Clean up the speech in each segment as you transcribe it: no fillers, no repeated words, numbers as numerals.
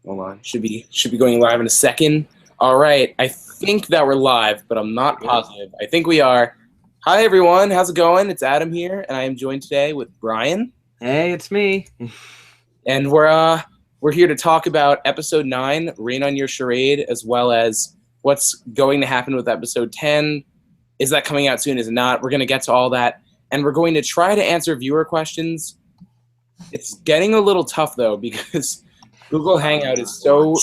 Hold on. Should be going live in a second. All right. I think that we're live, but I'm not positive. I think we are. Hi everyone. How's it going? It's Adam here, and I am joined today with Brian. Hey, it's me. And we're here to talk about episode 9, Rain on Your Charade, as well as what's going to happen with episode 10. Is that coming out soon? Is it not? We're going to get to all that, and we're going to try to answer viewer questions. It's getting a little tough though, because Google Hangout is so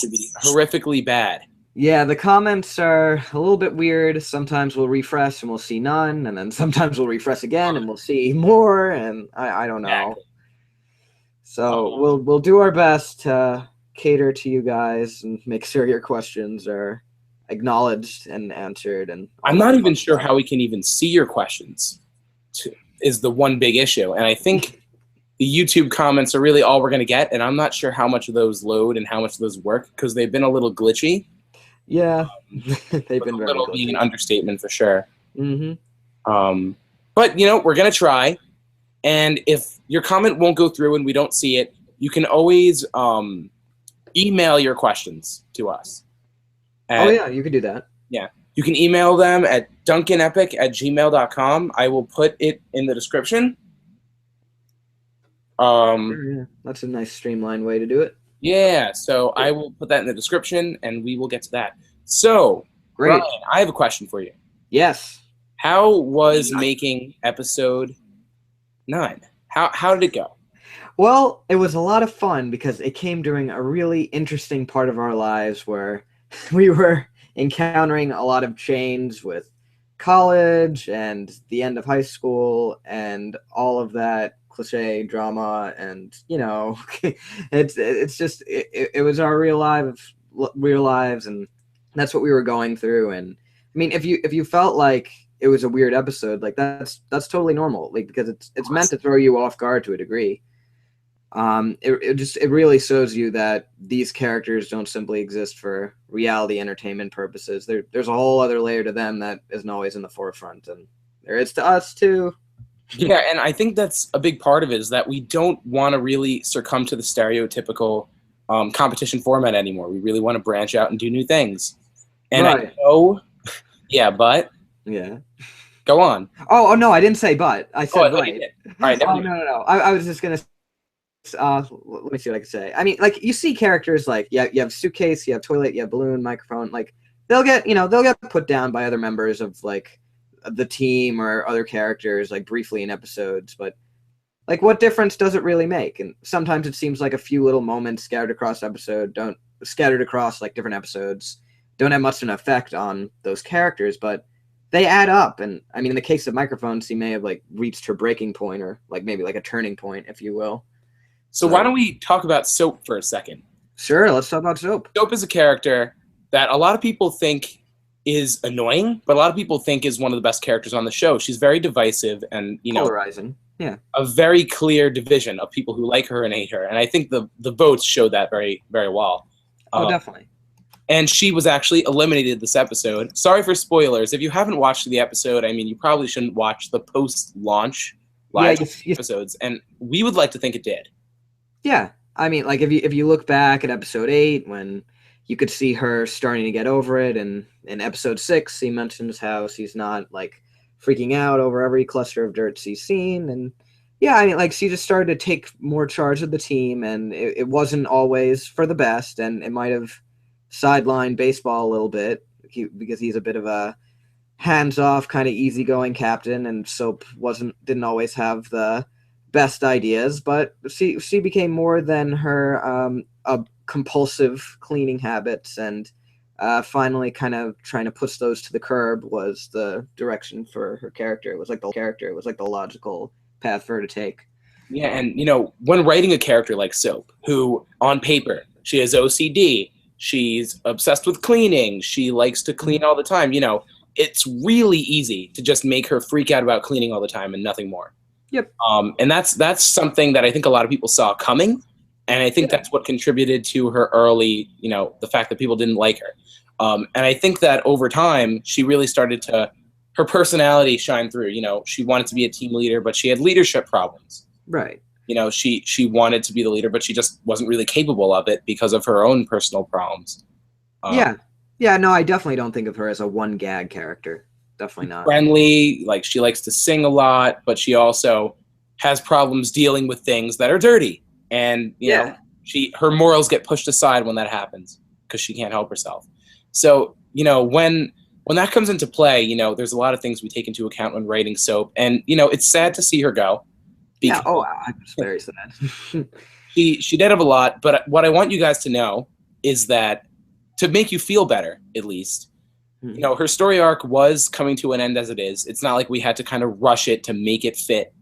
horrifically bad. Yeah, the comments are a little bit weird. Sometimes we'll refresh and we'll see none, and then sometimes we'll refresh again and we'll see more, and I don't know. Exactly. So we'll do our best to cater to you guys and make sure your questions are acknowledged and answered. And I'm not even sure how we can even see your questions is the one big issue. And I think the YouTube comments are really all we're going to get, and I'm not sure how much of those load and how much of those work because they've been a little glitchy. Yeah, they've been very glitchy. Being an understatement for sure. Mm-hmm. But, you know, we're going to try. And if your comment won't go through and we don't see it, you can always email your questions to us. Oh, yeah, you can do that. Yeah. You can email them at duncanepic@gmail.com. I will put it in the description. Yeah, that's a nice streamlined way to do it. Yeah, so I will put that in the description, and we will get to that. So, Great. Brian, I have a question for you. Yes. How was making episode 9? How did it go? Well, it was a lot of fun because it came during a really interesting part of our lives where we were encountering a lot of change with college and the end of high school and all of that cliche drama, and you know, it's just it was our real lives, and that's what we were going through. And I mean, if you felt like it was a weird episode, like that's totally normal, like because it's meant to throw you off guard to a degree. It really shows you that these characters don't simply exist for reality entertainment purposes. There's a whole other layer to them that isn't always in the forefront, and there is to us too. Yeah, and I think that's a big part of it, is that we don't want to really succumb to the stereotypical competition format anymore. We really want to branch out and do new things. And right. I know, yeah, but yeah, go on. Oh no, I didn't say but. I said right. All right. Oh no. I was just gonna. Let me see what I can say. I mean, like you see characters like you have suitcase, you have toilet, you have balloon, microphone. Like they'll get put down by other members of like the team or other characters like briefly in episodes, but like what difference does it really make? And sometimes it seems like a few little moments scattered across like different episodes don't have much of an effect on those characters, but they add up. And I mean, in the case of microphones, she may have like reached her breaking point, or like maybe like a turning point, if you will. So why don't we talk about Soap for a second? Sure, let's talk about Soap. Soap is a character that a lot of people think is annoying, but a lot of people think is one of the best characters on the show. She's very divisive and, you know, polarizing. Yeah. A very clear division of people who like her and hate her. And I think the votes show that very, very well. Oh, definitely. And she was actually eliminated this episode. Sorry for spoilers. If you haven't watched the episode, I mean, you probably shouldn't watch the post-launch live episodes. And we would like to think it did. Yeah. I mean, like if you look back at episode 8, when you could see her starting to get over it, and in episode 6, he mentions how she's not like freaking out over every cluster of dirt she's seen. And yeah, I mean, like she just started to take more charge of the team, and it wasn't always for the best, and it might have sidelined baseball a little bit because he's a bit of a hands-off kind of easygoing captain, and Soap didn't always have the best ideas, but she became more than her compulsive cleaning habits, and finally kind of trying to push those to the curb was the direction for her character. It was like the logical path for her to take. Yeah, and you know, when writing a character like Soap, who on paper she has OCD, she's obsessed with cleaning, she likes to clean all the time, you know, it's really easy to just make her freak out about cleaning all the time and nothing more. Yep. And that's something that I think a lot of people saw coming, and I think that's what contributed to her early, you know, the fact that people didn't like her. And I think that over time, she really started to, her personality shine through. You know, she wanted to be a team leader, but she had leadership problems. Right. you know, she wanted to be the leader, but she just wasn't really capable of it because of her own personal problems. Yeah, no, I definitely don't think of her as a one gag character. Definitely not. Friendly, like she likes to sing a lot, but she also has problems dealing with things that are dirty, and you know, her morals get pushed aside when that happens because she can't help herself. So you know, when that comes into play, you know, there's a lot of things we take into account when writing soap, and you know, it's sad to see her go. Yeah. Oh, I was very sad. She did have a lot, but what I want you guys to know is that to make you feel better, at least, you know, her story arc was coming to an end as it is. It's not like we had to kind of rush it to make it fit.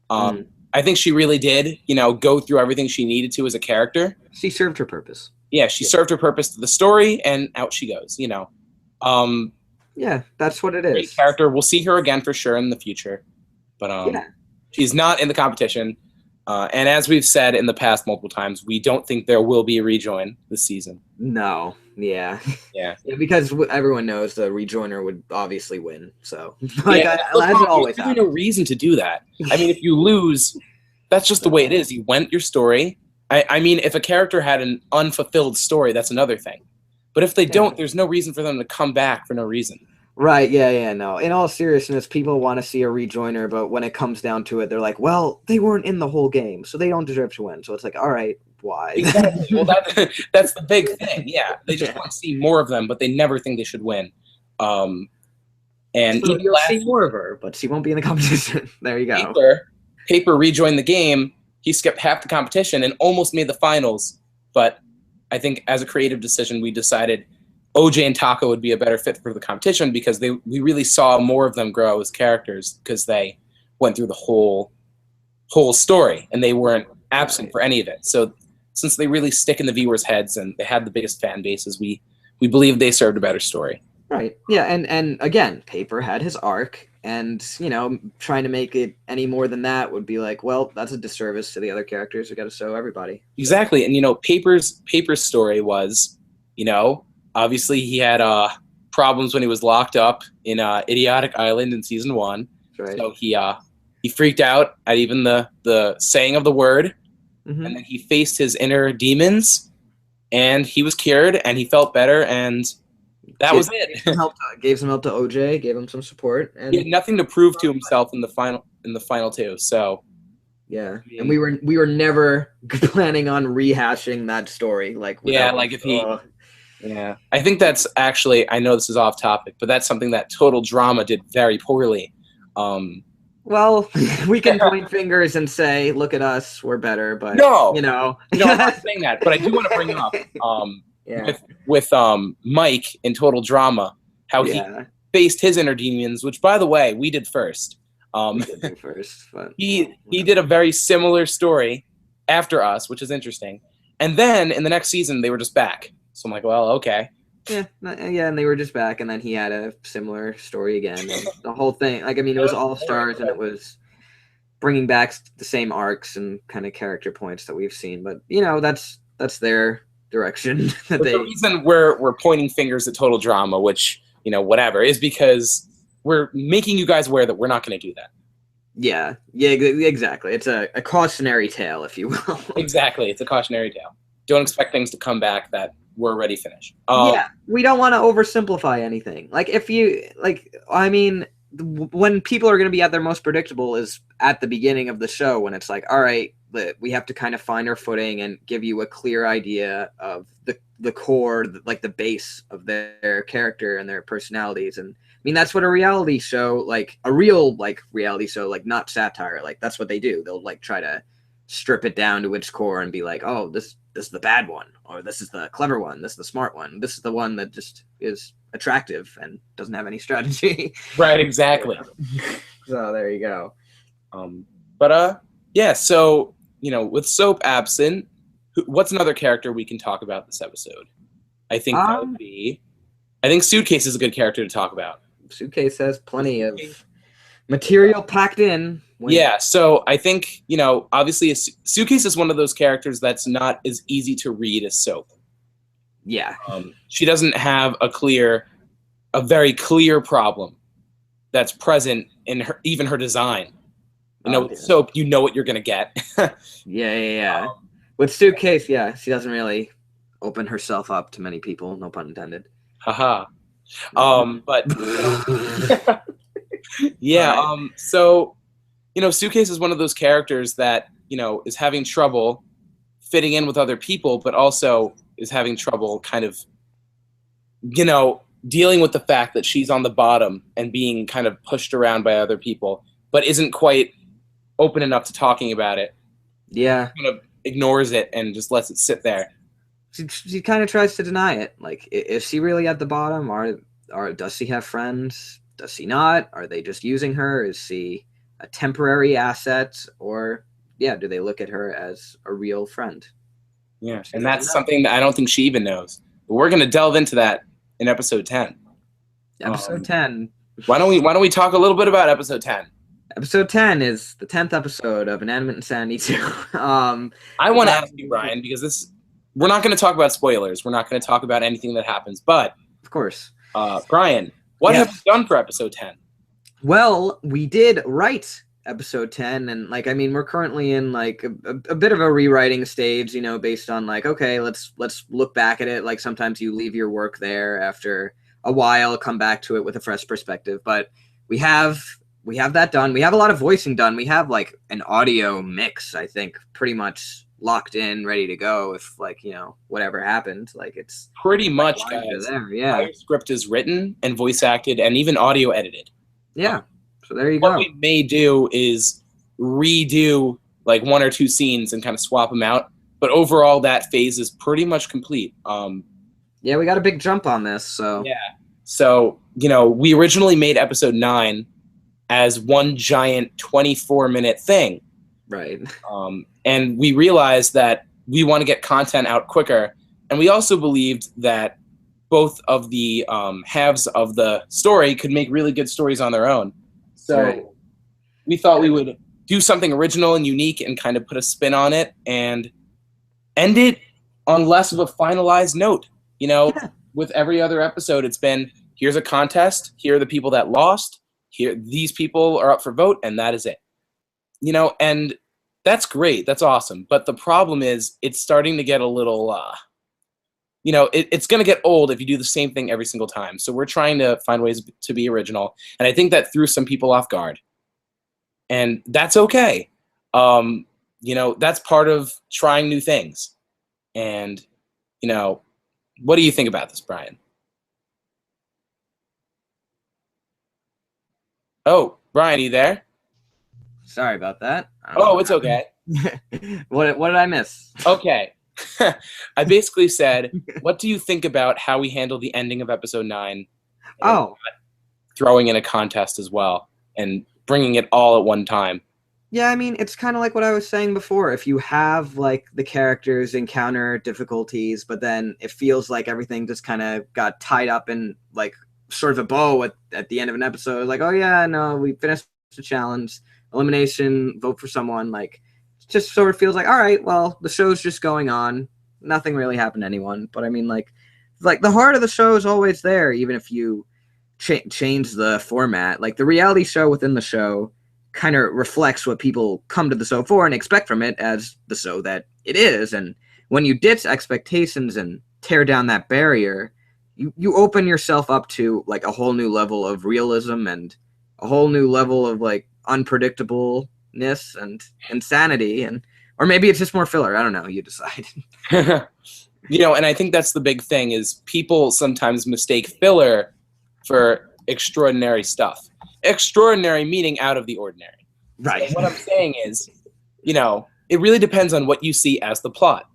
I think she really did, you know, go through everything she needed to as a character. She served her purpose. Yeah, she served her purpose to the story, and out she goes, you know. Yeah, that's what it is. Great character. We'll see her again for sure in the future. But she's not in the competition. And as we've said in the past multiple times, we don't think there will be a rejoin this season. No. Yeah. Yeah. Because everyone knows the rejoiner would obviously win. So, like, as it always happens. There's no reason to do that. I mean, if you lose, that's just the way it is. You went your story. I mean, if a character had an unfulfilled story, that's another thing. But if they don't, there's no reason for them to come back for no reason. Right, yeah, no. In all seriousness, people want to see a rejoiner, but when it comes down to it, they're like, well, they weren't in the whole game, so they don't deserve to win. So it's like, all right, why? Exactly. Well, that's the big thing, yeah. They just want to see more of them, but they never think they should win. And so you'll see more of her, but she won't be in the competition. There you go. Paper rejoined the game. He skipped half the competition and almost made the finals, but I think as a creative decision, we decided OJ and Taco would be a better fit for the competition because we really saw more of them grow as characters because they went through the whole story and they weren't absent for any of it. So since they really stick in the viewers' heads and they had the biggest fan bases, we believe they served a better story. Right. Yeah, and again, Paper had his arc, and you know, trying to make it any more than that would be like, well, that's a disservice to the other characters. We got to show everybody. Exactly, and you know, Paper's story was, you know, obviously he had problems when he was locked up in Idiotic Island in season 1. Right. So he freaked out at even the saying of the word, and then he faced his inner demons, and he was cured, and he felt better, and that was it. Gave some help to OJ, gave him some support, and he had nothing to prove to himself in the final 2. So yeah, and we were never planning on rehashing that story. Like if he. Yeah, I think that's actually, I know this is off topic, but that's something that Total Drama did very poorly. Well, we can point fingers and say, look at us, we're better, but you know. No, I'm not saying that, but I do want to bring up with Mike in Total Drama, how he faced his inner demons, which, by the way, we did first. He did a very similar story after us, which is interesting. And then in the next season, they were just back. So I'm like, well, okay. Yeah, and they were just back, and then he had a similar story again. And the whole thing, like, I mean, it was all stars, and it was bringing back the same arcs and kind of character points that we've seen. But you know, that's their direction. The reason we're pointing fingers at Total Drama, which, you know, whatever, is because we're making you guys aware that we're not going to do that. Yeah, exactly. It's a cautionary tale, if you will. Exactly, it's a cautionary tale. Don't expect things to come back that we're already finished. We don't want to oversimplify anything. Like, I mean, when people are going to be at their most predictable is at the beginning of the show, when it's like, all right, we have to kind of find our footing and give you a clear idea of the core, like the base of their character and their personalities. And I mean, that's what a reality show, like a real reality show, like not satire, like that's what they do. They'll like try to strip it down to its core and be like, oh, this is the bad one, or this is the clever one, this is the smart one, this is the one that just is attractive and doesn't have any strategy. Right, exactly. So there you go. Yeah, so, you know, with Soap absent, what's another character we can talk about this episode? I think that would be, I think Suitcase is a good character to talk about. Suitcase has plenty of material packed in. Yeah, so I think, you know, obviously Suitcase is one of those characters that's not as easy to read as Soap. Yeah. She doesn't have a very clear problem that's present in even her design. You know, Oh, with yeah. soap, you know what you're gonna get. Yeah. With Suitcase, yeah, she doesn't really open herself up to many people. No pun intended. Haha. But yeah. Right. So Suitcase is one of those characters that is having trouble fitting in with other people, but also is having trouble kind of dealing with the fact that she's on the bottom and being kind of pushed around by other people, but isn't quite open enough to talking about it. Yeah. Kind of ignores it and just lets it sit there. She kind of tries to deny it. Like, is she really at the bottom? Or does she have friends? Does she not? Are they just using her? Is she a temporary asset? Or, yeah, do they look at her as a real friend? Yeah, She and doesn't that's know. something that I don't think she even knows. But we're going to delve into that in episode 10. Episode 10. Why don't we talk a little bit about episode 10? Episode 10 is the 10th episode of Inanimate Insanity 2. I want to ask you, Brian, because we're not going to talk about spoilers. We're not going to talk about anything that happens. But, of course. Brian, what have you done for episode 10? Well, we did write episode 10, and we're currently in a bit of a rewriting stage, based on okay, let's look back at it. Like, sometimes you leave your work there after a while, come back to it with a fresh perspective. But we have that done. We have a lot of voicing done. We have an audio mix, I think, pretty much locked in, ready to go. If whatever happened, it's pretty much, guys. There, yeah. Our script is written and voice acted and even audio edited. Yeah. So there you go. What we may do is redo one or two scenes and kind of swap them out. But overall, that phase is pretty much complete. Yeah, we got a big jump on this. So yeah. So we originally made episode 9 as one giant 24-minute thing. Right. And we realized that we want to get content out quicker. And we also believed that both of the halves of the story could make really good stories on their own. So we thought we would do something original and unique and kind of put a spin on it and end it on less of a finalized note. With every other episode, it's been, here's a contest, here are the people that lost, here these people are up for vote, and that is it. And that's great, that's awesome. But the problem is it's starting to get a little it's going to get old if you do the same thing every single time. So we're trying to find ways to be original. And I think that threw some people off guard. And that's okay. That's part of trying new things. And, what do you think about this, Brian? Oh, Brian, are you there? Sorry about that. Oh, it's okay. What did I miss? Okay. I basically said, what do you think about how we handled the ending of episode 9? Throwing in a contest as well and bringing it all at one time. Yeah, it's kind of like what I was saying before. If you have the characters encounter difficulties, but then it feels like everything just kind of got tied up in sort of a bow at the end of an episode. Oh yeah, no, we finished the challenge, elimination, vote for someone. Just sort of feels all right, well, the show's just going on. Nothing really happened to anyone. But the heart of the show is always there, even if you change the format. The reality show within the show kind of reflects what people come to the show for and expect from it as the show that it is. And when you ditch expectations and tear down that barrier, you open yourself up to a whole new level of realism and a whole new level of unpredictableness and insanity, or maybe it's just more filler. I don't know. You decide. And I think that's the big thing is people sometimes mistake filler for extraordinary stuff. Extraordinary meaning out of the ordinary. Right. So what I'm saying is, it really depends on what you see as the plot.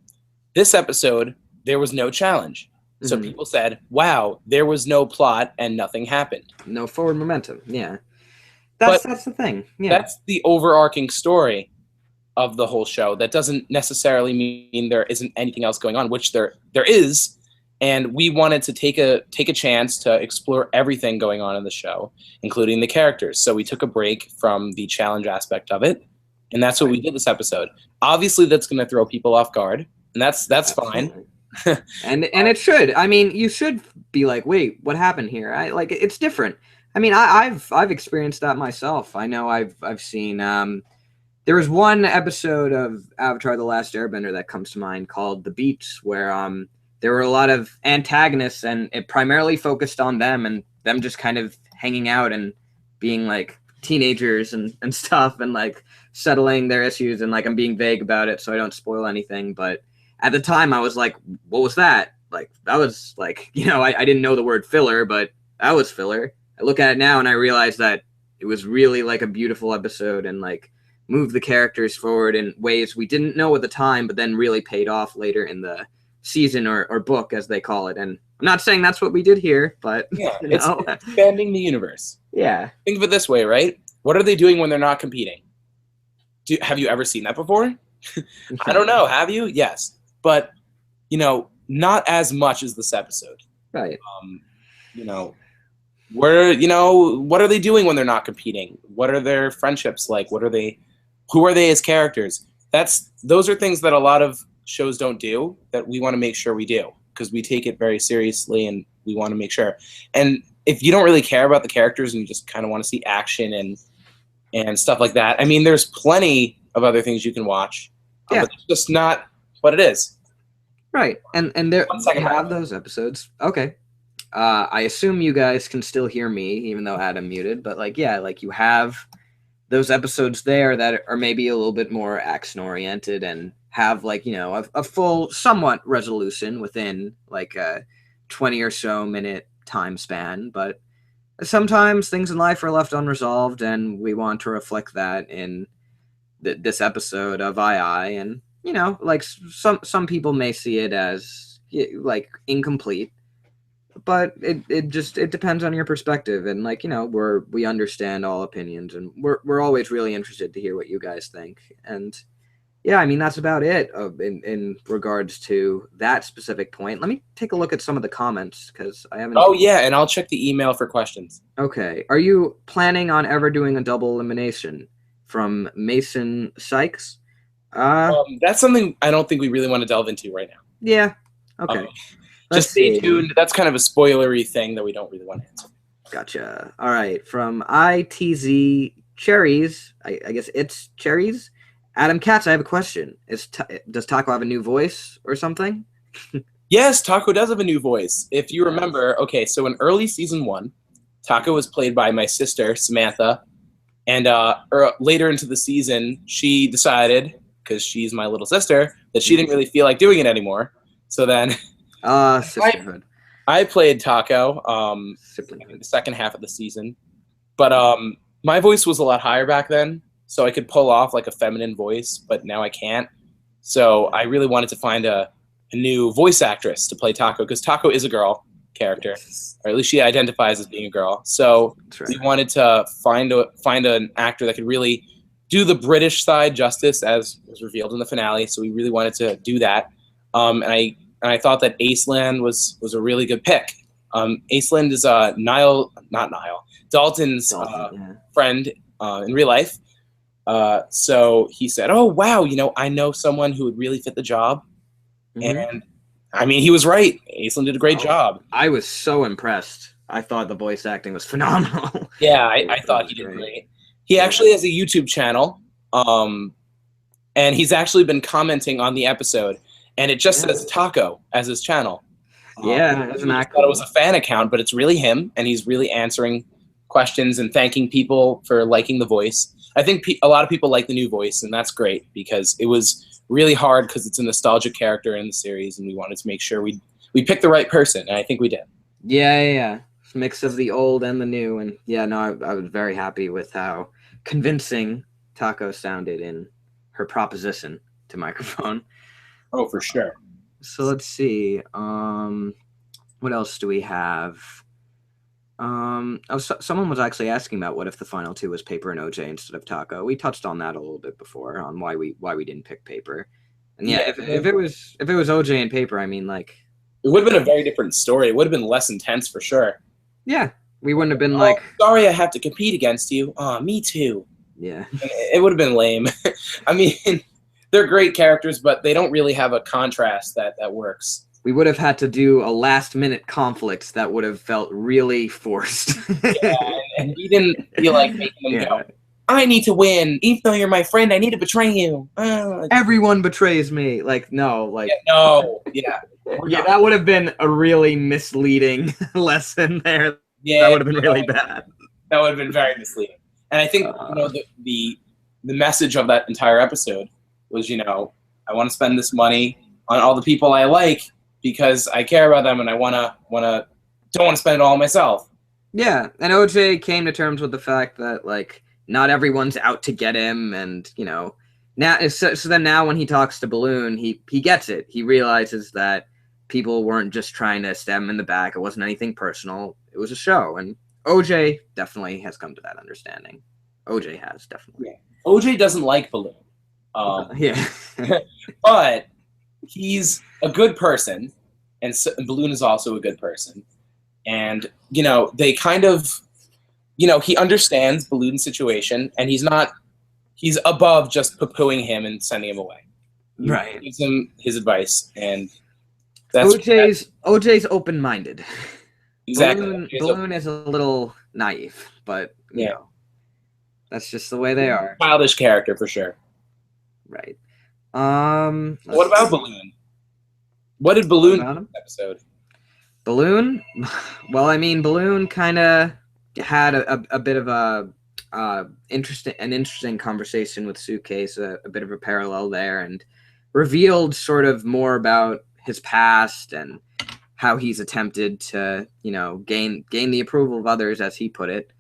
This episode, there was no challenge. So people said, wow, there was no plot and nothing happened. No forward momentum. Yeah. That's the thing. Yeah. That's the overarching story of the whole show. That doesn't necessarily mean there isn't anything else going on, which there is. And we wanted to take a chance to explore everything going on in the show, including the characters. So we took a break from the challenge aspect of it, and that's what we did this episode. Obviously, that's going to throw people off guard, and that's fine. and it should. You should be wait, what happened here? It's different. I've experienced that myself. I know I've seen There was one episode of Avatar: The Last Airbender that comes to mind called The Beach, where there were a lot of antagonists, and it primarily focused on them and them just kind of hanging out and being like teenagers and stuff, and like settling their issues. And like, I'm being vague about it so I don't spoil anything, but at the time I was like, what was that? Like, that was like, I didn't know the word filler, but that was filler. I look at it now and I realize that it was really like a beautiful episode, and like move the characters forward in ways we didn't know at the time, but then really paid off later in the season or book, as they call it. And I'm not saying that's what we did here, but yeah, it's expanding the universe. Yeah. Think of it this way, right? What are they doing when they're not competing? Have you ever seen that before? I don't know. Have you? Yes. But, not as much as this episode. Right. What are they doing when they're not competing? What are their friendships like? Who are they as characters? Those are things that a lot of shows don't do, that we want to make sure we do, because we take it very seriously and we want to make sure. And if you don't really care about the characters and you just kind of want to see action and stuff like that, I mean, there's plenty of other things you can watch. Yeah. But it's just not what it is. Right. And there you have those episodes. Okay. I assume you guys can still hear me, even though Adam muted. But like, yeah, like you have those episodes there that are maybe a little bit more action oriented and have like, a full somewhat resolution within like a 20 or so minute time span. But sometimes things in life are left unresolved, and we want to reflect that in this episode of II. And, like some people may see it as like incomplete, but it depends on your perspective. And like, we understand all opinions, and we're always really interested to hear what you guys think. And yeah, I mean, that's about it in regards to that specific point. Let me take a look at some of the comments, because I haven't. Oh yeah, and I'll check the email for questions. Okay. Are you planning on ever doing a double elimination? From Mason Sykes. That's something I don't think we really want to delve into right now. Yeah. Okay. Just stay tuned. That's kind of a spoilery thing that we don't really want to answer. Gotcha. All right. From ITZ Cherries, I guess it's Cherries. Adam Katz, I have a question. Does Taco have a new voice or something? Yes, Taco does have a new voice. If you remember, okay, so in early season 1, Taco was played by my sister, Samantha. And later into the season, she decided, because she's my little sister, that she didn't really feel like doing it anymore. So then sisterhood. I played Taco in the second half of the season. But my voice was a lot higher back then, so I could pull off like a feminine voice, but now I can't. So I really wanted to find a new voice actress to play Taco, because Taco is a girl character, or at least she identifies as being a girl. So we wanted to find an actor that could really do the British side justice, as was revealed in the finale. So we really wanted to do that. And I thought that Aislinn was a really good pick. Aislinn is Dalton's friend in real life. So he said, "Oh wow, I know someone who would really fit the job." Mm-hmm. And I mean, he was right. Aislinn did a great job. I was so impressed. I thought the voice acting was phenomenal. Yeah, I thought he did great. He actually has a YouTube channel, and he's actually been commenting on the episode, and it just says Taco as his channel. Yeah, isn't that cool? I thought it was a fan account, but it's really him, and he's really answering questions and thanking people for liking the voice. I think a lot of people like the new voice, and that's great, because it was really hard, because it's a nostalgic character in the series, and we wanted to make sure we picked the right person, and I think we did. Yeah. Mix of the old and the new, and I was very happy with how convincing Taco sounded in her proposition to microphone. Oh, for sure. So let's see. What else do we have? Someone was actually asking about what if the final two was Paper and OJ instead of Taco. We touched on that a little bit before, on why we didn't pick Paper. And if it was OJ and Paper, I mean, like, it would have been a very different story. It would have been less intense for sure. Yeah, we wouldn't have been like, sorry, I have to compete against you. Me too. Yeah, it would have been lame. I mean, they're great characters, but they don't really have a contrast that works. We would have had to do a last-minute conflict that would have felt really forced. Yeah, and we didn't feel like making them go. I need to win. Even though you're my friend, I need to betray you. Everyone betrays me. Like, no, like yeah. Yeah, that would have been a really misleading lesson there. Yeah, that would have been really bad. That would have been very misleading. And I think the message of that entire episode was, I want to spend this money on all the people I like because I care about them and I don't want to spend it all on myself. Yeah, and OJ came to terms with the fact that like not everyone's out to get him, and now so then now when he talks to Balloon, he gets it. He realizes that people weren't just trying to stab him in the back. It wasn't anything personal. It was a show, and OJ definitely has come to that understanding. OJ has definitely. Yeah. OJ doesn't like Balloon. Yeah. But he's a good person, and Balloon is also a good person. And, they kind of, he understands Balloon's situation, and he's above just poo-pooing him and sending him away. Right. He gives him his advice, and that's OJ's open-minded. Exactly. Balloon is a little naive, but, you know, that's just the way they are. Childish character, for sure. Right. What about Balloon? What did Balloon do in this episode? Balloon? Well, I mean, Balloon kind of had a bit of an interesting conversation with Suitcase, a bit of a parallel there, and revealed sort of more about his past and how he's attempted to, gain the approval of others, as he put it.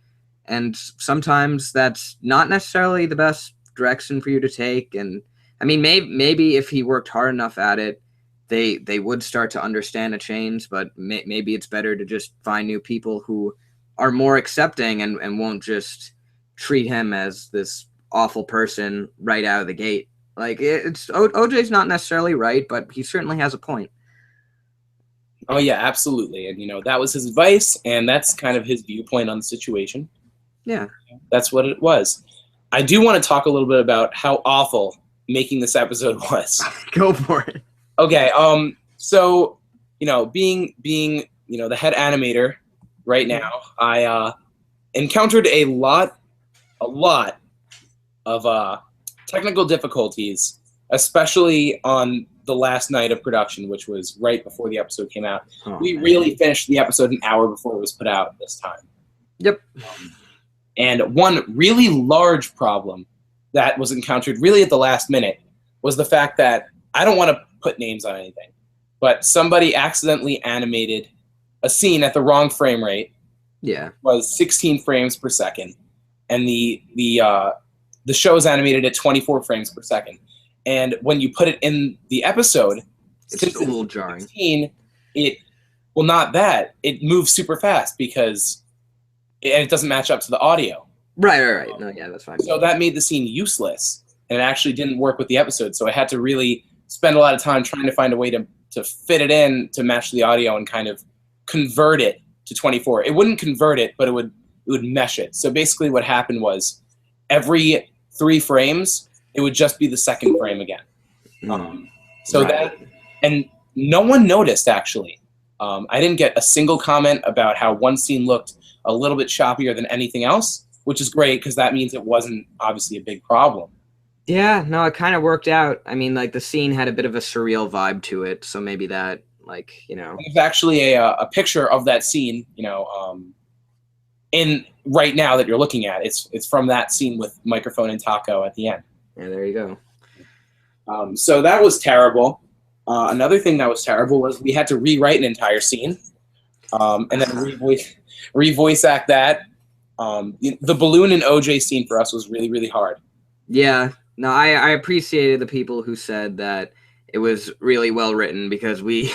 And sometimes that's not necessarily the best direction for you to take. And I mean, maybe if he worked hard enough at it, they would start to understand a change, but maybe it's better to just find new people who are more accepting and won't just treat him as this awful person right out of the gate. Like, OJ's not necessarily right, but he certainly has a point. Oh yeah, absolutely. And that was his advice, and that's kind of his viewpoint on the situation. Yeah. That's what it was. I do want to talk a little bit about how awful making this episode was. Go for it. Okay, so, being the head animator right now, I encountered a lot of technical difficulties, especially on the last night of production, which was right before the episode came out. We really finished the episode an hour before it was put out this time. Yep. And one really large problem that was encountered really at the last minute was the fact that I don't want to put names on anything, but somebody accidentally animated a scene at the wrong frame rate. Yeah. It was 16 frames per second, and the show is animated at 24 frames per second. And when you put it in the episode, it's a little jarring. 16, not that. It moves super fast because it doesn't match up to the audio. Right. No, yeah, that's fine. So that made the scene useless, and it actually didn't work with the episode. So I had to really spend a lot of time trying to find a way to fit it in to match the audio and kind of convert it to 24. It wouldn't convert it, but it would mesh it. So basically what happened was every 3 frames, it would just be the second frame again. And no one noticed, actually. I didn't get a single comment about how one scene looked a little bit choppier than anything else, which is great because that means it wasn't obviously a big problem. Yeah, no, it kind of worked out. I mean, like, the scene had a bit of a surreal vibe to it, so maybe that, like, There's actually a picture of that scene, in right now that you're looking at. It's from that scene with Microphone and Taco at the end. Yeah, there you go. So that was terrible. Another thing that was terrible was we had to rewrite an entire scene, and then revoice act that. The Balloon and OJ scene for us was really, really hard. Yeah. No, I appreciated the people who said that it was really well written because we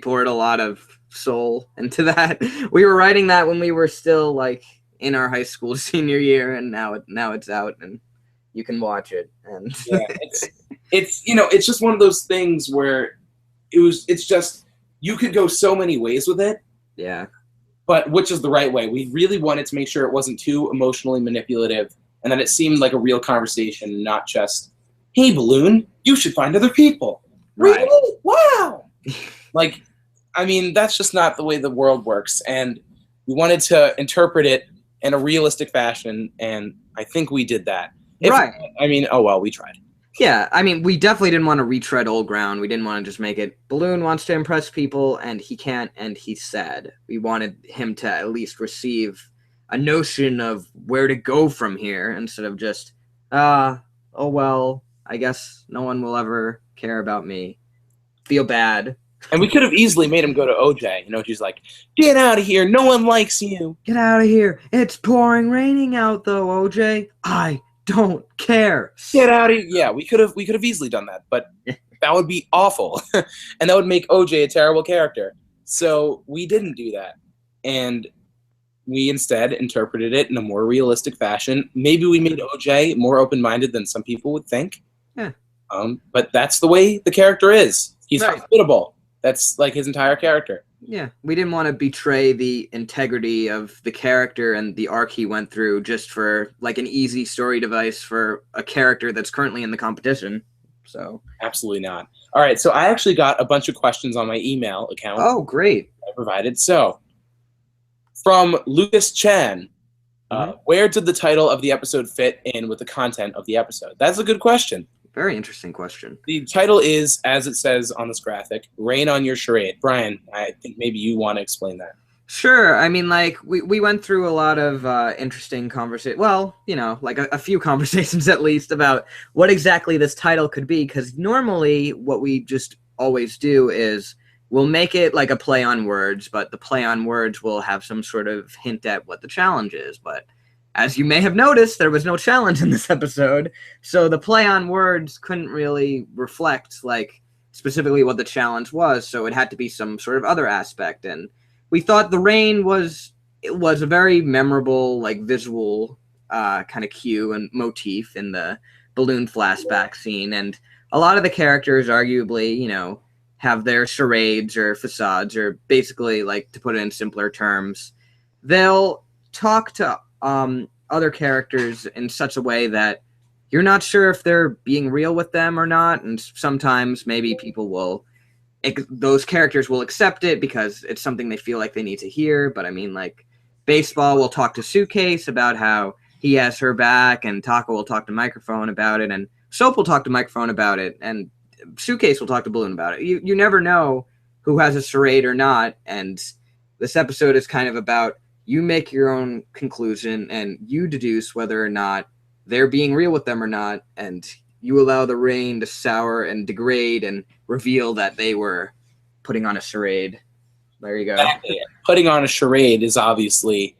poured a lot of soul into that. We were writing that when we were still like in our high school senior year, and now it's out and you can watch it. And yeah, it's just one of those things where it's just you could go so many ways with it. Yeah. But which is the right way? We really wanted to make sure it wasn't too emotionally manipulative, and that it seemed like a real conversation, not just, "Hey, Balloon, you should find other people." Right. Really? Wow. Like, I mean, that's just not the way the world works, and we wanted to interpret it in a realistic fashion, and I think we did that. Right. I mean, oh well, we tried. Yeah, I mean, we definitely didn't want to retread old ground. We didn't want to just make it Balloon wants to impress people, and he can't, and he's sad. We wanted him to at least receive a notion of where to go from here instead of just, oh well, I guess no one will ever care about me. Feel bad. And we could have easily made him go to OJ. You know, she's like, get out of here. No one likes you. Get out of here. It's pouring raining out, though, OJ. I don't care. Get out of here. Yeah, we could have easily done that, but that would be awful. And that would make OJ a terrible character. So we didn't do that. And we instead interpreted it in a more realistic fashion. Maybe we made OJ more open-minded than some people would think. Yeah. But that's the way the character is. He's right. hospitable. That's like his entire character. Yeah, we didn't want to betray the integrity of the character and the arc he went through just for like an easy story device for a character that's currently in the competition. So absolutely not. All right, so I actually got a bunch of questions on my email account. Oh, great. I provided. So from Lucas Chan, where did the title of the episode fit in with the content of the episode? That's a good question. Very interesting question. The title is, as it says on this graphic, Rain on Your Charade. Brian, I think maybe you want to explain that. Sure. I mean, like, we went through a lot of interesting conversations. Well, you know, like a few conversations at least about what exactly this title could be. Because normally what we just always do is we'll make it like a play on words, but the play on words will have some sort of hint at what the challenge is. But as you may have noticed, there was no challenge in this episode, so the play on words couldn't really reflect, like, specifically what the challenge was, so it had to be some sort of other aspect, and we thought the rain was a very memorable, like, visual kind of cue and motif in the balloon flashback scene, and a lot of the characters, arguably, you know, have their charades or facades, or basically, like, to put it in simpler terms, they'll talk to other characters in such a way that you're not sure if they're being real with them or not, and sometimes maybe people will, those characters will accept it because it's something they feel like they need to hear. But I mean, like, Baseball will talk to Suitcase about how he has her back, and Taco will talk to Microphone about it, and Soap will talk to Microphone about it, and Suitcase will talk to Balloon about it. You never know who has a charade or not, and this episode is kind of about you make your own conclusion and you deduce whether or not they're being real with them or not, and you allow the rain to sour and degrade and reveal that they were putting on a charade. There you go. Exactly. Putting on a charade is obviously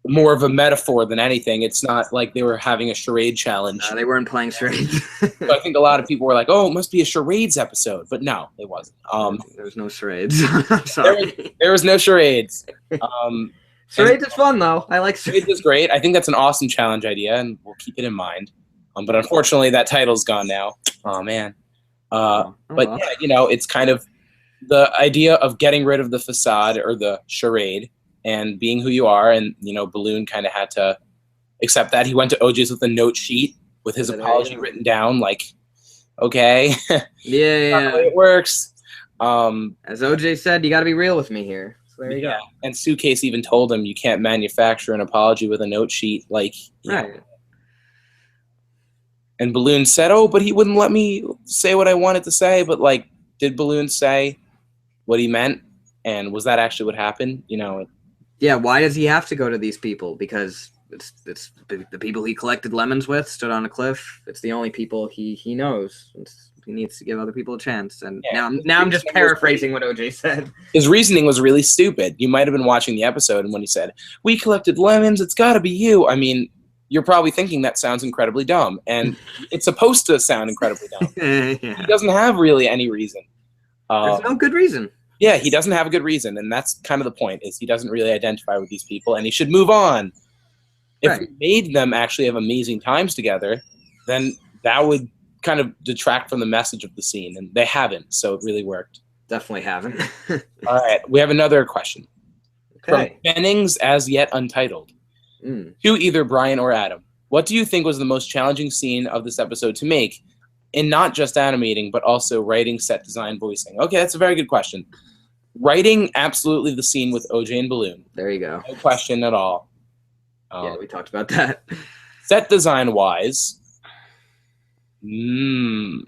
more of a metaphor than anything. It's not like they were having a charade challenge. They weren't playing charades. So I think a lot of people were like, oh, it must be a charades episode. But no, it wasn't. There was no charades. I'm sorry. There was no charades. Charades is fun, though. I like charades. Charades is great. I think that's an awesome challenge idea, and we'll keep it in mind. But unfortunately, that title's gone now. Oh, man. But, yeah, you know, it's kind of the idea of getting rid of the facade or the charade and being who you are. And, you know, Balloon kind of had to accept that. He went to OJ's with a note sheet with his apology written down, like, okay. Yeah. Not the way it works. As OJ said, you got to be real with me here. There you go. And Suitcase even told him you can't manufacture an apology with a note sheet. Like, right. Know. And Balloon said, oh, but he wouldn't let me say what I wanted to say. But, like, did Balloon say what he meant? And was that actually what happened? You know. Yeah, why does he have to go to these people? Because it's the people he collected lemons with, stood on a cliff. It's the only people he knows. He needs to give other people a chance. And now I'm just paraphrasing what OJ said. His reasoning was really stupid. You might have been watching the episode, and when he said, we collected lemons, it's got to be you. I mean, you're probably thinking that sounds incredibly dumb. And it's supposed to sound incredibly dumb. Yeah. He doesn't have really any reason. There's no good reason. Yeah, he doesn't have a good reason. And that's kind of the point, is he doesn't really identify with these people, and he should move on. If we made them actually have amazing times together, then that would kind of detract from the message of the scene, and they haven't, so it really worked. Definitely haven't. All right, we have another question. Okay. From Bennings, as yet untitled, to either Brian or Adam. What do you think was the most challenging scene of this episode to make, in not just animating, but also writing, set design, voicing? Okay, that's a very good question. Writing, absolutely the scene with OJ and Balloon. There you go. No question at all. Yeah, we talked about that. Set design wise, I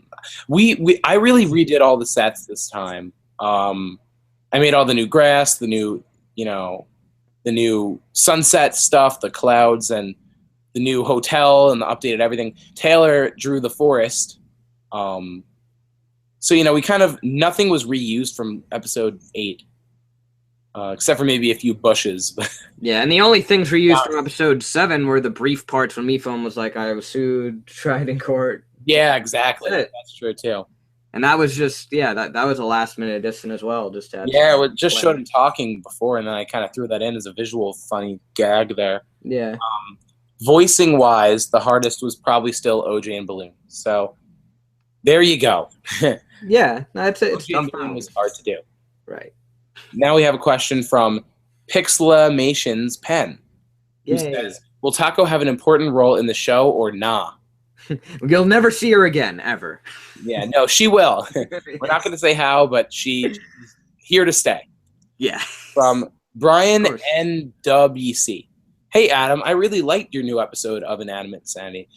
really redid all the sets this time. I made all the new grass, the new sunset stuff, the clouds, and the new hotel, and the updated everything. Taylor drew the forest. So we kind of nothing was reused from episode 8, except for maybe a few bushes. Yeah, and the only things we used from episode 7 were the brief parts when Mifone was like, "I was sued, tried in court." Yeah, exactly. That's true too. And that was just that was a last minute addition as well. Just to it just showed him talking before, and then I kind of threw that in as a visual funny gag there. Yeah. Voicing wise, the hardest was probably still OJ and Balloon. So there you go. Yeah, it's OJ and Balloon was hard to do. Right. Now we have a question from Pixlamation's Pen, who says, "Will Taco have an important role in the show or nah?" You'll never see her again, ever. Yeah, no, she will. We're not going to say how, but she's here to stay. Yeah. From Brian NWC. "Hey, Adam, I really liked your new episode of Inanimate Sanity.